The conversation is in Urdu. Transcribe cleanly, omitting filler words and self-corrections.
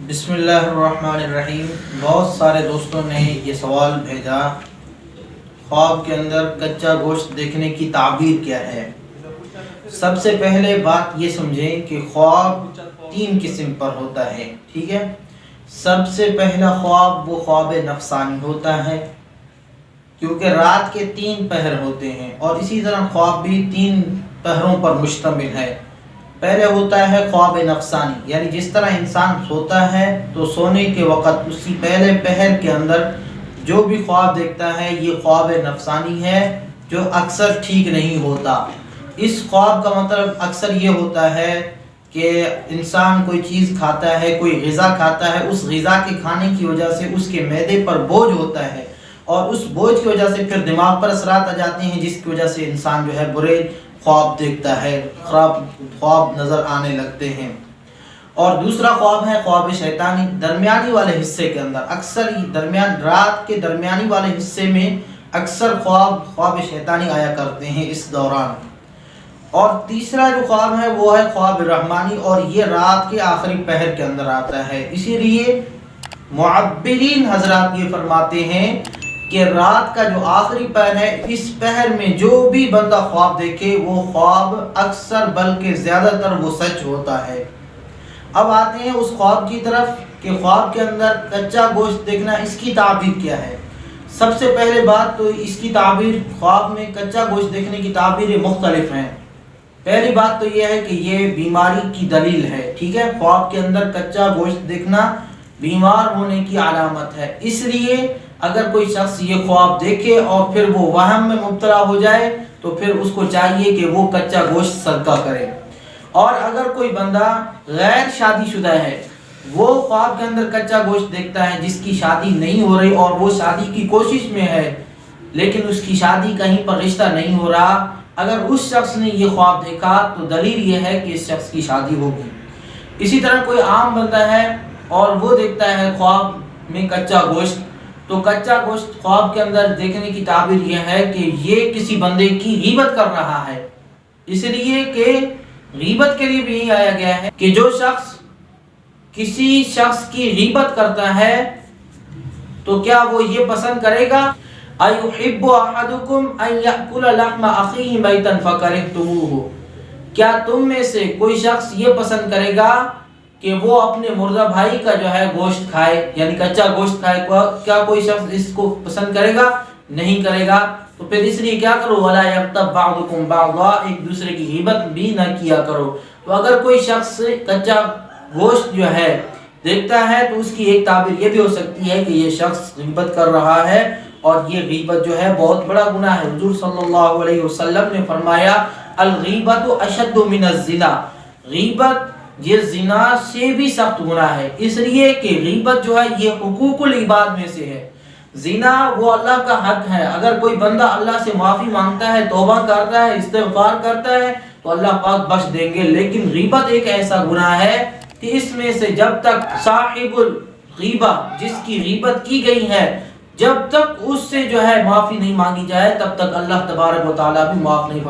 بسم اللہ الرحمن الرحیم۔ بہت سارے دوستوں نے یہ سوال بھیجا، خواب کے اندر کچا گوشت دیکھنے کی تعبیر کیا ہے؟ سب سے پہلے بات یہ سمجھیں کہ خواب 3 قسم پر ہوتا ہے، ٹھیک ہے؟ سب سے پہلا خواب وہ خواب نفسانی ہوتا ہے، کیونکہ رات کے 3 پہر ہوتے ہیں اور اسی طرح خواب بھی 3 پہروں پر مشتمل ہے۔ پہلے ہوتا ہے خواب نفسانی، یعنی جس طرح انسان سوتا ہے تو سونے کے وقت اسی پہلے پہر کے اندر جو بھی خواب دیکھتا ہے یہ خواب نفسانی ہے، جو اکثر ٹھیک نہیں ہوتا۔ اس خواب کا مطلب اکثر یہ ہوتا ہے کہ انسان کوئی چیز کھاتا ہے، کوئی غذا کھاتا ہے، اس غذا کے کھانے کی وجہ سے اس کے معدے پر بوجھ ہوتا ہے اور اس بوجھ کی وجہ سے پھر دماغ پر اثرات آ جاتے ہیں، جس کی وجہ سے انسان جو ہے برے خواب دیکھتا ہے، خراب خواب نظر آنے لگتے ہیں۔ اور دوسرا خواب ہے خواب شیطانی، درمیانی والے حصے کے اندر اکثر رات کے درمیانی والے حصے میں اکثر خواب شیطانی آیا کرتے ہیں اس دوران۔ اور تیسرا جو خواب ہے وہ ہے خواب رحمانی، اور یہ رات کے آخری پہر کے اندر آتا ہے۔ اسی لیے معبرین حضرات یہ فرماتے ہیں کہ رات کا جو آخری پہر ہے، اس پہر میں جو بھی بندہ خواب دیکھے وہ خواب اکثر بلکہ زیادہ تر وہ سچ ہوتا ہے۔ اب آتے ہیں اس خواب کی طرف کہ خواب کے اندر کچا گوشت دیکھنا، اس کی تعبیر کیا ہے؟ سب سے پہلے بات تو اس کی تعبیر، خواب میں کچا گوشت دیکھنے کی تعبیریں مختلف ہیں۔ پہلی بات تو یہ ہے کہ یہ بیماری کی دلیل ہے، ٹھیک ہے؟ خواب کے اندر کچا گوشت دیکھنا بیمار ہونے کی علامت ہے، اس لیے اگر کوئی شخص یہ خواب دیکھے اور پھر وہ وہم میں مبتلا ہو جائے تو پھر اس کو چاہیے کہ وہ کچا گوشت صدقہ کرے۔ اور اگر کوئی بندہ غیر شادی شدہ ہے، وہ خواب کے اندر کچا گوشت دیکھتا ہے، جس کی شادی نہیں ہو رہی اور وہ شادی کی کوشش میں ہے لیکن اس کی شادی کہیں پر رشتہ نہیں ہو رہا، اگر اس شخص نے یہ خواب دیکھا تو دلیل یہ ہے کہ اس شخص کی شادی ہوگی۔ اسی طرح کوئی عام بندہ ہے اور وہ دیکھتا ہے خواب میں کچا گوشت، تو کچا گوشت خواب کے اندر دیکھنے کی تعبیر یہ ہے کہ یہ کسی بندے کی غیبت کر رہا ہے، اس لیے کہ غیبت کے لیے بھی یہی آیا گیا ہے کہ جو شخص کسی شخص کی غیبت کرتا ہے تو کیا وہ یہ پسند کرے گا؟ اَيُحِبُّ أَحَدُكُمْ أَن يَأْكُلَ لَحْمَ أَخِيهِ مَيْتًا فَكَرِهْتُمُوهُ؟ کیا تم میں سے کوئی شخص یہ پسند کرے گا کہ وہ اپنے مردہ بھائی کا جو ہے گوشت کھائے، یعنی کچا گوشت کھائے؟ کیا کوئی شخص اس کو پسند کرے گا؟ نہیں کرے گا۔ تو پھر اس لیے کیا کرو؟ وَلَا يَغْتَبْ بَعْضُكُمْ بَعْضًا، ایک دوسرے کی غیبت بھی نہ کیا کرو۔ تو اگر کوئی شخص کچا گوشت جو ہے دیکھتا ہے تو اس کی ایک تعبیر یہ بھی ہو سکتی ہے کہ یہ شخص غیبت کر رہا ہے، اور یہ غیبت جو ہے بہت بڑا گناہ ہے۔ حضور صلی اللہ علیہ وسلم نے فرمایا الغیبت اشد من الزنا، غیبت یہ زنا سے بھی سخت گناہ ہے، اس لیے کہ غیبت جو ہے یہ حقوق العباد میں سے ہے۔ زنا وہ اللہ کا حق ہے، اگر کوئی بندہ اللہ سے معافی مانگتا ہے، توبہ کرتا ہے، استغفار کرتا ہے تو اللہ پاک بخش دیں گے، لیکن غیبت ایک ایسا گناہ ہے کہ اس میں سے جب تک صاحب الغیبہ، جس کی غیبت کی گئی ہے، جب تک اس سے جو ہے معافی نہیں مانگی جائے تب تک اللہ تبارک و تعالیٰ بھی معاف نہیں فرمائے۔